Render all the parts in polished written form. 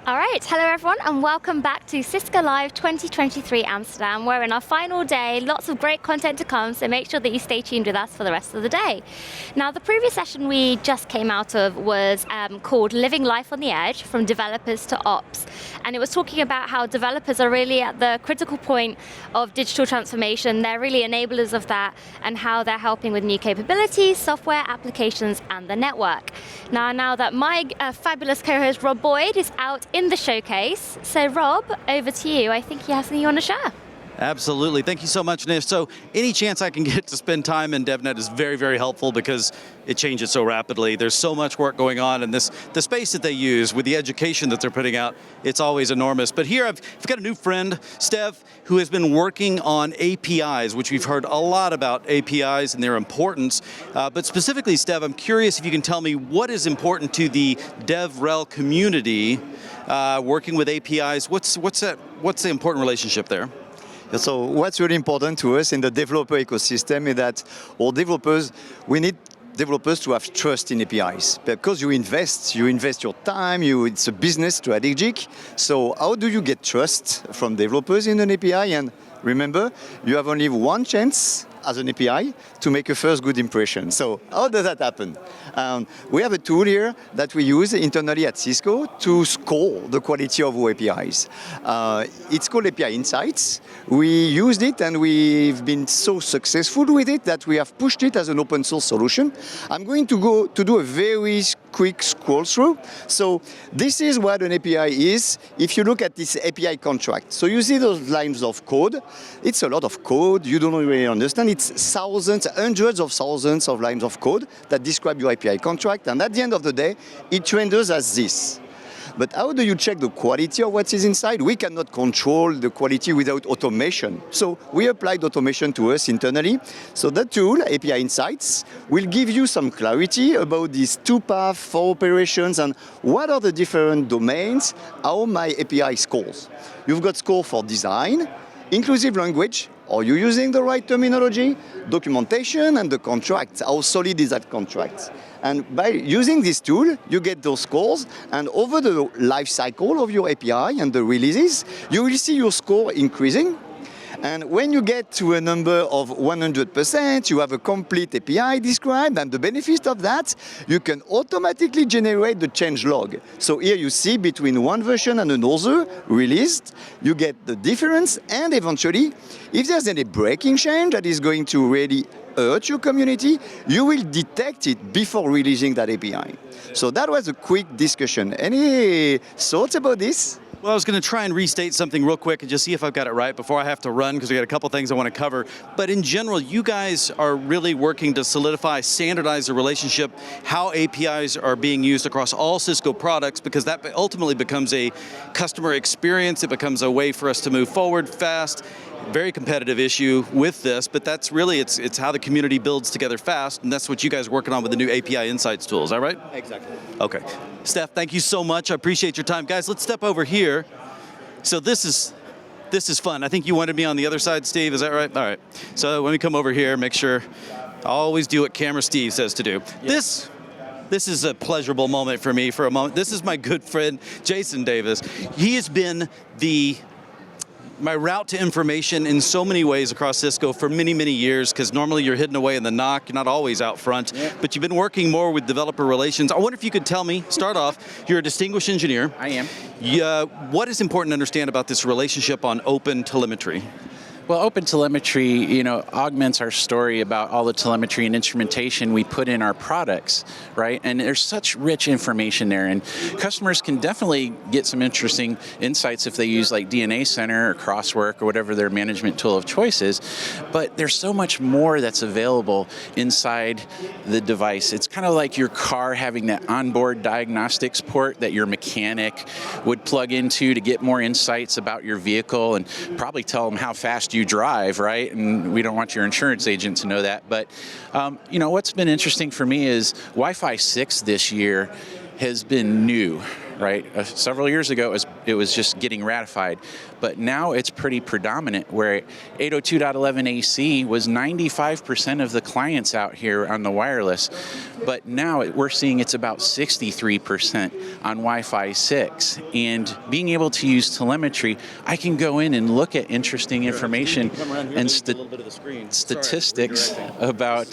All right, hello everyone and welcome back to Cisco Live 2023 Amsterdam. We're in our final day, lots of great content to come, so make sure that you stay tuned with us for the rest of the day. Now, the previous session we just came out of was called Living Life on the Edge, from developers to ops. And it was talking about how developers are really at the critical point of digital transformation. They're really enablers of that, and how they're helping with new capabilities, software, applications, and the network. Now that my fabulous co-host Rob Boyd is out in the showcase. So Rob, over to you. I think you have something you want to share. Absolutely. Thank you so much, Nish. So any chance I can get to spend time in DevNet is very, very helpful because it changes so rapidly. There's so much work going on, and the space that they use with the education that they're putting out, it's always enormous. But here I've got a new friend, Stev, who has been working on APIs, which we've heard a lot about APIs and their importance. But specifically, Stev, I'm curious if you can tell me what is important to the DevRel community working with APIs. What's the important relationship there? So what's really important to us in the developer ecosystem is that all developers, we need developers to have trust in APIs. Because you invest your time, it's a business strategic. So how do you get trust from developers in an API? And remember, you have only one chance as an API to make a first good impression. So how does that happen? We have a tool here that we use internally at Cisco to score the quality of our APIs. It's called API Insights. We used it and we've been so successful with it that we have pushed it as an open source solution. I'm going to do a very quick scroll through. So this is what an API is if you look at this API contract. So you see those lines of code. It's a lot of code. You don't really understand. It's thousands, hundreds of thousands of lines of code that describe your API contract. And at the end of the day, it renders as this. But how do you check the quality of what is inside? We cannot control the quality without automation. So we applied automation to us internally. So the tool, API Insights, will give you some clarity about these two paths for operations and what are the different domains, how my API scores. You've got score for design, inclusive language, are you using the right terminology, documentation, and the contract, how solid is that contract? And by using this tool, you get those scores, and over the life cycle of your API and the releases, you will see your score increasing. And when you get to a number of 100%, you have a complete API described, and the benefit of that, you can automatically generate the change log. So here you see between one version and another released, you get the difference, and eventually, if there's any breaking change that is going to really hurt your community, you will detect it before releasing that API. So that was a quick discussion. Any thoughts about this? Well, I was going to try and restate something real quick and just see if I've got it right before I have to run, because we got a couple things I want to cover. But in general, you guys are really working to solidify, standardize the relationship, how APIs are being used across all Cisco products, because that ultimately becomes a customer experience. It becomes a way for us to move forward fast. Very competitive issue with this, but that's really, it's how the community builds together fast, and that's what you guys are working on with the new API Insights tool, is that right? Exactly. Okay. Steph, thank you so much. I appreciate your time. Guys, let's step over here. So this is fun. I think you wanted me on the other side, Steve, is that right? All right. So let me come over here, make sure, always do what camera Steve says to do. Yes. This is a pleasurable moment for me for a moment. This is my good friend, Jason Davis. He has been my route to information in so many ways across Cisco for many, many years, because normally you're hidden away in the NOC, you're not always out front, but you've been working more with developer relations. I wonder if you could tell me, start off, you're a distinguished engineer. I am. What is important to understand about this relationship on open telemetry? Well, OpenTelemetry, augments our story about all the telemetry and instrumentation we put in our products, right? And there's such rich information there, and customers can definitely get some interesting insights if they use like DNA Center or Crosswork or whatever their management tool of choice is. But there's so much more that's available inside the device. It's kind of like your car having that onboard diagnostics port that your mechanic would plug into to get more insights about your vehicle and probably tell them how fast you drive, right? And we don't want your insurance agent to know that. But what's been interesting for me is Wi-Fi 6 this year has been new, right? Several years ago, it was it was just getting ratified. But now it's pretty predominant, where 802.11ac was 95% of the clients out here on the wireless. But now we're seeing it's about 63% on Wi-Fi 6. And being able to use telemetry, I can go in and look at interesting information and statistics about...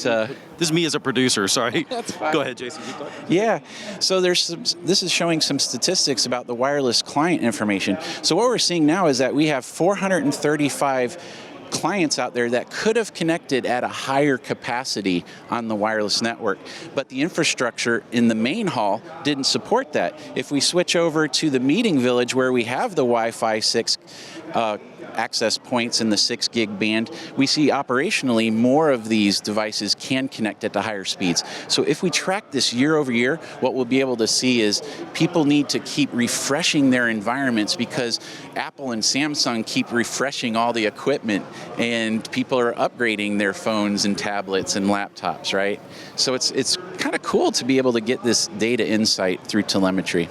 This is me as a producer, sorry. That's fine. Go ahead, Jason. Yeah, so this is showing some statistics about the wireless client information. So what we're seeing now is that we have 435 clients out there that could have connected at a higher capacity on the wireless network, but the infrastructure in the main hall didn't support that. If we switch over to the meeting village where we have the Wi-Fi 6 access points in the 6 gig band, we see operationally more of these devices can connect at the higher speeds. So if we track this year over year, what we'll be able to see is people need to keep refreshing their environments because Apple and Samsung keep refreshing all the equipment and people are upgrading their phones and tablets and laptops, right? So it's kind of cool to be able to get this data insight through telemetry.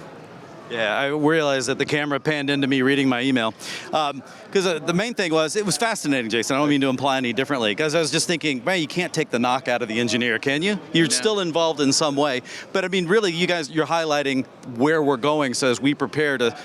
Yeah, I realized that the camera panned into me reading my email. Because the main thing was, it was fascinating, Jason. I don't mean to imply any differently. Because I was just thinking, man, you can't take the knock out of the engineer, can you? You're still involved in some way. But I mean, really, you guys, you're highlighting where we're going. So as we prepare to,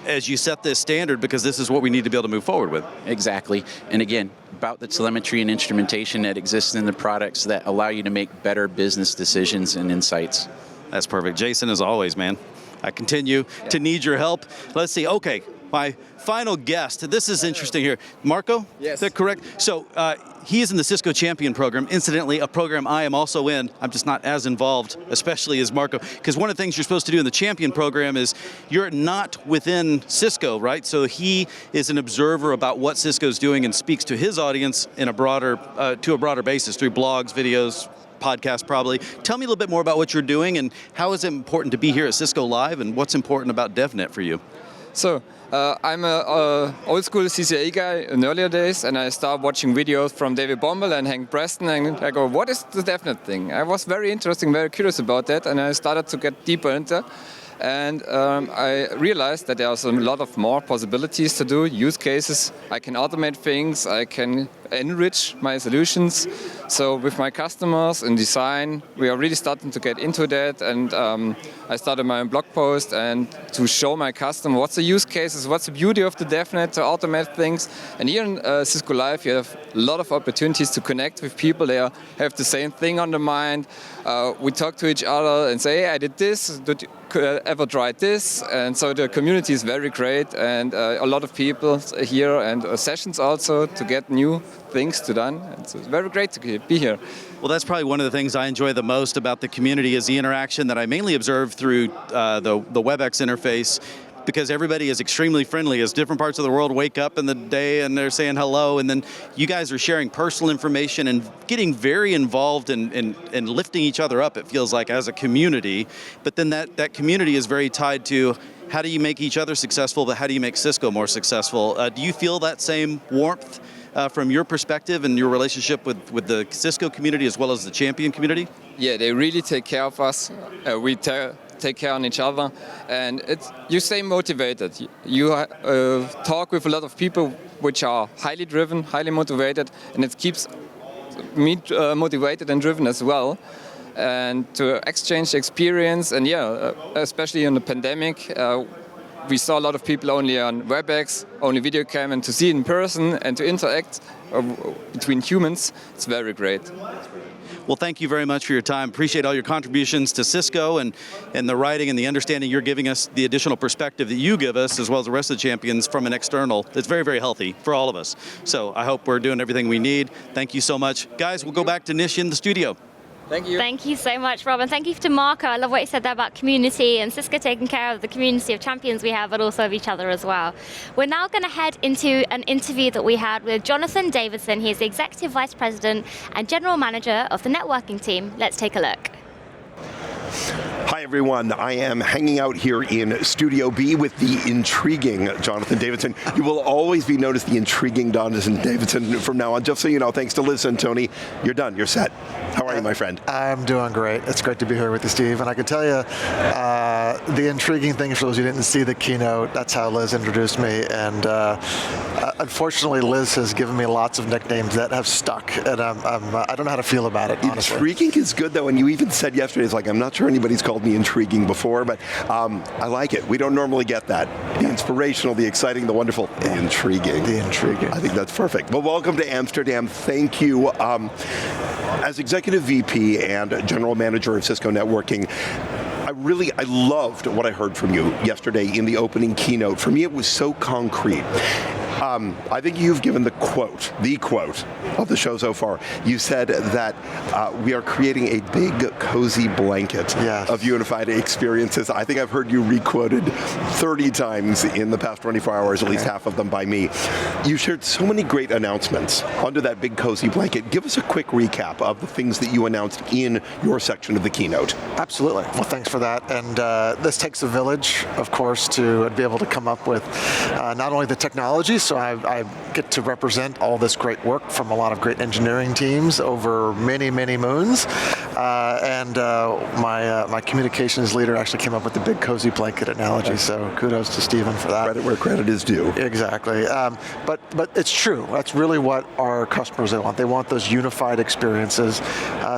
as you set this standard, because this is what we need to be able to move forward with. Exactly. And again, about the telemetry and instrumentation that exists in the products that allow you to make better business decisions and insights. That's perfect. Jason, as always, man. I continue to need your help. Let's see. Okay, my final guest. This is interesting here. Marco? Yes. Is that correct? So he is in the Cisco Champion program. Incidentally, a program I am also in. I'm just not as involved, especially as Marco. Because one of the things you're supposed to do in the Champion program is you're not within Cisco, right? So he is an observer about what Cisco's doing and speaks to his audience in a broader, to a broader basis through blogs, videos, podcast probably. Tell me a little bit more about what you're doing and how is it important to be here at Cisco Live and what's important about DevNet for you? So, I'm a old school CCA guy in earlier days, and I started watching videos from David Bombal and Hank Preston, and I go, what is the DevNet thing? I was very interested, very curious about that, and I started to get deeper into it. And I realized that there's a lot of more possibilities to do, use cases. I can automate things, I can enrich my solutions. So with my customers in design, we are really starting to get into that. And I started my own blog post and to show my customer what's the use cases, what's the beauty of the DevNet to automate things. And here in Cisco Live, you have a lot of opportunities to connect with people. They have the same thing on the mind. We talk to each other and say, hey, I did this. Could I ever try this? And so the community is very great, and a lot of people here and sessions also to get new things to done. It's very great to be here. Well, that's probably one of the things I enjoy the most about the community is the interaction that I mainly observe through the WebEx interface, because everybody is extremely friendly as different parts of the world wake up in the day and they're saying hello, and then you guys are sharing personal information and getting very involved in lifting each other up, it feels like, as a community. But then that community is very tied to how do you make each other successful, but how do you make Cisco more successful? Do you feel that same warmth from your perspective and your relationship with the Cisco community as well as the Champion community? Yeah, they really take care of us. We take care on each other, and you stay motivated. You talk with a lot of people which are highly driven, highly motivated, and it keeps me motivated and driven as well. And to exchange experience, and especially in the pandemic, we saw a lot of people only on WebEx, only video cam, and to see in person and to interact between humans, it's very great. Well, thank you very much for your time. Appreciate all your contributions to Cisco and the writing and the understanding you're giving us, the additional perspective that you give us, as well as the rest of the champions from an external. It's very, very healthy for all of us. So I hope we're doing everything we need. Thank you so much. Guys, we'll go back to Nish in the studio. Thank you. Thank you so much, Rob, and thank you to Marco. I love what you said there about community and Cisco taking care of the community of champions we have, but also of each other as well. We're now going to head into an interview that we had with Jonathan Davidson. He's the Executive Vice President and General Manager of the networking team. Let's take a look. Hi everyone, I am hanging out here in Studio B with the intriguing Jonathan Davidson. You will always be noticed the intriguing Jonathan Davidson from now on. Just so you know, thanks to Liz and Tony, you're done, you're set. How are you, my friend? I'm doing great. It's great to be here with you, Steve. And I can tell you, the intriguing thing for those who didn't see the keynote, that's how Liz introduced me. And unfortunately, Liz has given me lots of nicknames that have stuck. And I don't know how to feel about it, honestly. Intriguing is good, though. And you even said yesterday, it's like, I'm not sure anybody's called me intriguing before, but I like it. We don't normally get that. The inspirational, the exciting, the wonderful, the intriguing. The intriguing. I think that's perfect. Well, welcome to Amsterdam. Thank you. As Executive VP and General Manager of Cisco Networking, I loved what I heard from you yesterday in the opening keynote. For me, it was so concrete. I think you've given the quote of the show so far. You said that we are creating a big, cozy blanket of unified experiences. I think I've heard you re-quoted 30 times in the past 24 hours, at least half of them by me. You shared so many great announcements under that big, cozy blanket. Give us a quick recap of the things that you announced in your section of the keynote. Absolutely. Well, thanks for that. And this takes a village, of course, to be able to come up with not only the technology, so I get to represent all this great work from a lot of great engineering teams over many, many moons. My communications leader actually came up with the big cozy blanket analogy, so kudos to Stephen for that. Credit where credit is due. Exactly. But it's true. That's really what our customers want. They want those unified experiences.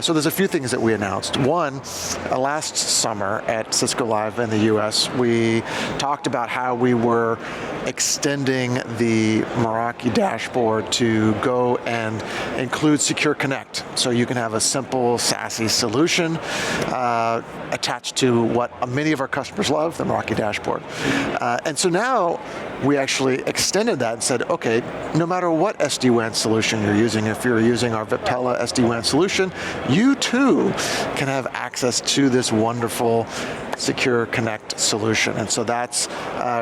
So there's a few things that we announced. One, last summer at Cisco Live in the US, we talked about how we were extending the Meraki dashboard to go and include Secure Connect. So you can have a simple SASE solution attached to what many of our customers love, the Meraki dashboard. And so now we actually extended that and said, okay, no matter what SD-WAN solution you're using, if you're using our Viptela SD-WAN solution, you too can have access to this wonderful Secure Connect solution. And so that's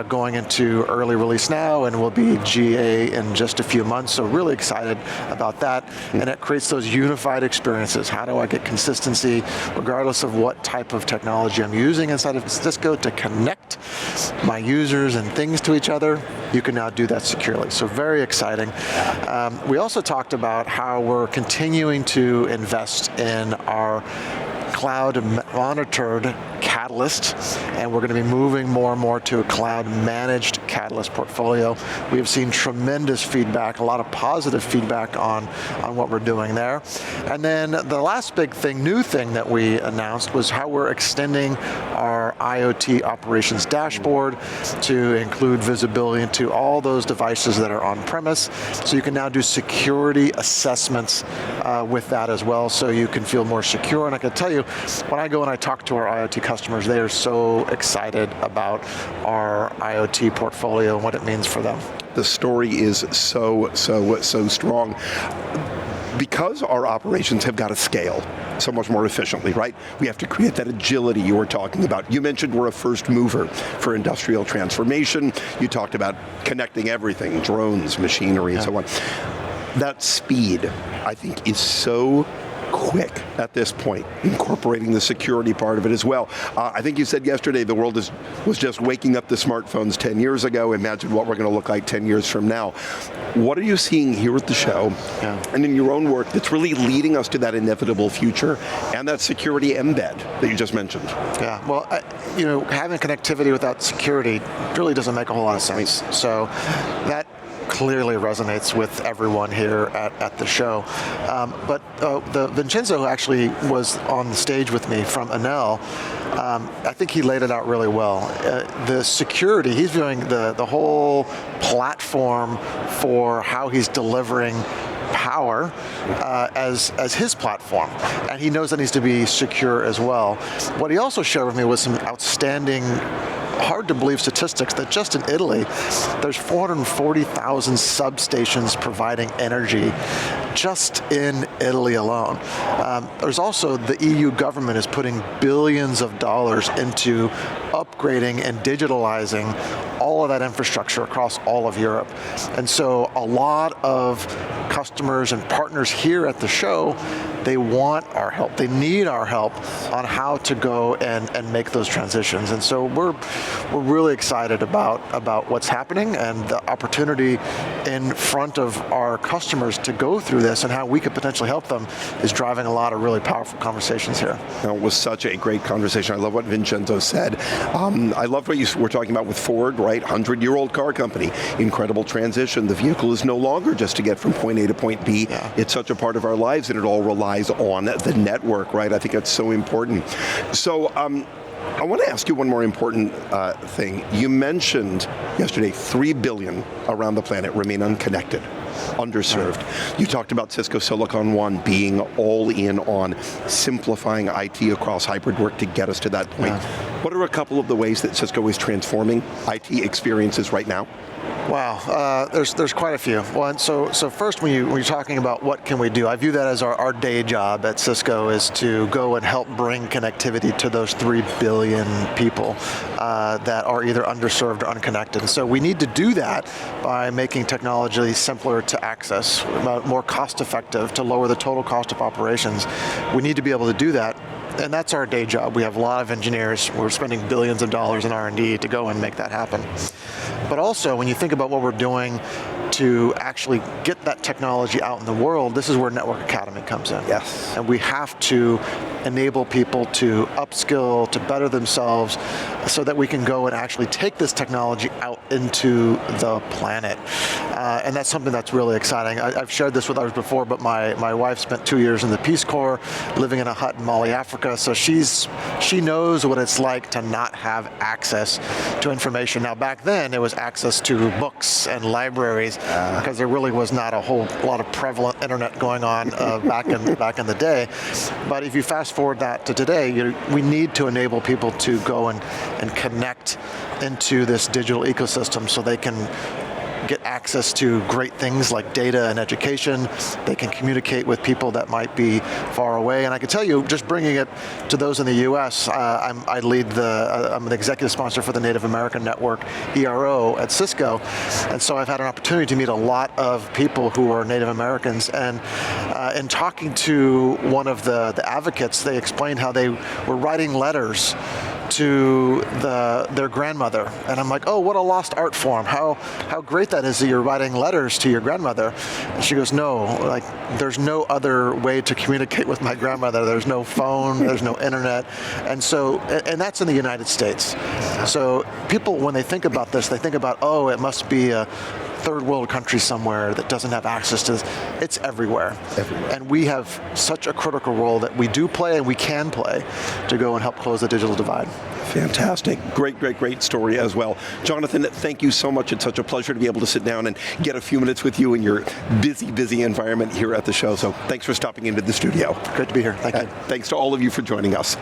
going into early release now and will be GA in just a few months. So really excited about that. And it creates those unified experiences. How do I get consistency regardless of what type of technology I'm using inside of Cisco to connect my users and things to each other? You can now do that securely. So very exciting. We also talked about how we're continuing to invest in our cloud monitored Catalyst, and we're going to be moving more and more to a cloud managed Catalyst portfolio. We have seen tremendous feedback, a lot of positive feedback on what we're doing there. And then the last big thing, new thing that we announced was how we're extending our IoT operations dashboard to include visibility into all those devices that are on premise. So you can now do security assessments with that as well, so you can feel more secure. And I can tell you, when I go and I talk to our IoT customers, they are so excited about our IoT portfolio and what it means for them. The story is so strong. Because our operations have got to scale so much more efficiently, right? We have to create that agility you were talking about. You mentioned we're a first mover for industrial transformation. You talked about connecting everything, drones, machinery, and so on. That speed, I think, is so quick at this point, incorporating the security part of it as well. I think you said yesterday the world was just waking up to smartphones 10 years ago. Imagine what we're going to look like 10 years from now. What are you seeing here at the show and in your own work that's really leading us to that inevitable future and that security embed that you just mentioned? Yeah, well, having connectivity without security really doesn't make a whole lot of sense. So that clearly resonates with everyone here at the show. But the Vincenzo, who actually was on the stage with me from Enel, I think he laid it out really well. The security, he's viewing the whole platform for how he's delivering power as his platform, and he knows that needs to be secure as well. What he also shared with me was some outstanding, hard to believe statistics that just in Italy, there's 440,000 substations providing energy just in Italy alone. There's also the EU government is putting billions of dollars into upgrading and digitalizing all of that infrastructure across all of Europe. And so a lot of customers and partners here at the show, they want our help. They need our help on how to go and make those transitions. And so we're really excited about what's happening and the opportunity in front of our customers to go through this and how we could potentially help them is driving a lot of really powerful conversations here. It was such a great conversation. I love what Vincenzo said. I loved what you were talking about with Ford, right? 100-year-old car company, incredible transition. The vehicle is no longer just to get from point A to point B. Yeah. It's such a part of our lives, and it all relies on the network, right? I think that's so important. So I want to ask you one more important thing. You mentioned yesterday 3 billion around the planet remain unconnected, underserved. You talked about Cisco Silicon One being all in on simplifying IT across hybrid work to get us to that point. Yeah. What are a couple of the ways that Cisco is transforming IT experiences right now? Wow, there's quite a few. Well, so first, when you're talking about what can we do, I view that as our day job at Cisco is to go and help bring connectivity to those 3 billion people that are either underserved or unconnected. And so we need to do that by making technology simpler to access, more cost-effective to lower the total cost of operations. We need to be able to do that. And that's our day job. We have a lot of engineers. We're spending billions of dollars in R&D to go and make that happen. But also, when you think about what we're doing to actually get that technology out in the world, this is where Network Academy comes in. Yes. And we have to enable people to upskill, to better themselves, so that we can go and actually take this technology out into the planet. And that's something that's really exciting. I've shared this with others before, but my wife spent 2 years in the Peace Corps, living in a hut in Mali, Africa, so she knows what it's like to not have access to information. Now, back then, it was access to books and libraries, because there really was not a whole lot of prevalent internet going on back in the day. But if you fast forward that to today, we need to enable people to go and connect into this digital ecosystem so they can get access to great things like data and education. They can communicate with people that might be far away. And I can tell you, just bringing it to those in the U.S., I'm an executive sponsor for the Native American Network, ERO, at Cisco. And so I've had an opportunity to meet a lot of people who are Native Americans. And in talking to one of the advocates, they explained how they were writing letters to their grandmother. And I'm like, oh, what a lost art form. How great that is that you're writing letters to your grandmother. And she goes, no, like there's no other way to communicate with my grandmother. There's no phone, there's no internet. And so, and that's in the United States. So people, when they think about this, they think about, oh, it must be a third world country somewhere that doesn't have access to this. It's everywhere. And we have such a critical role that we do play and we can play to go and help close the digital divide. Fantastic. Great story as well. Jonathan, thank you so much. It's such a pleasure to be able to sit down and get a few minutes with you in your busy environment here at the show. So thanks for stopping into the studio. Great to be here. Thank you. Thanks to all of you for joining us.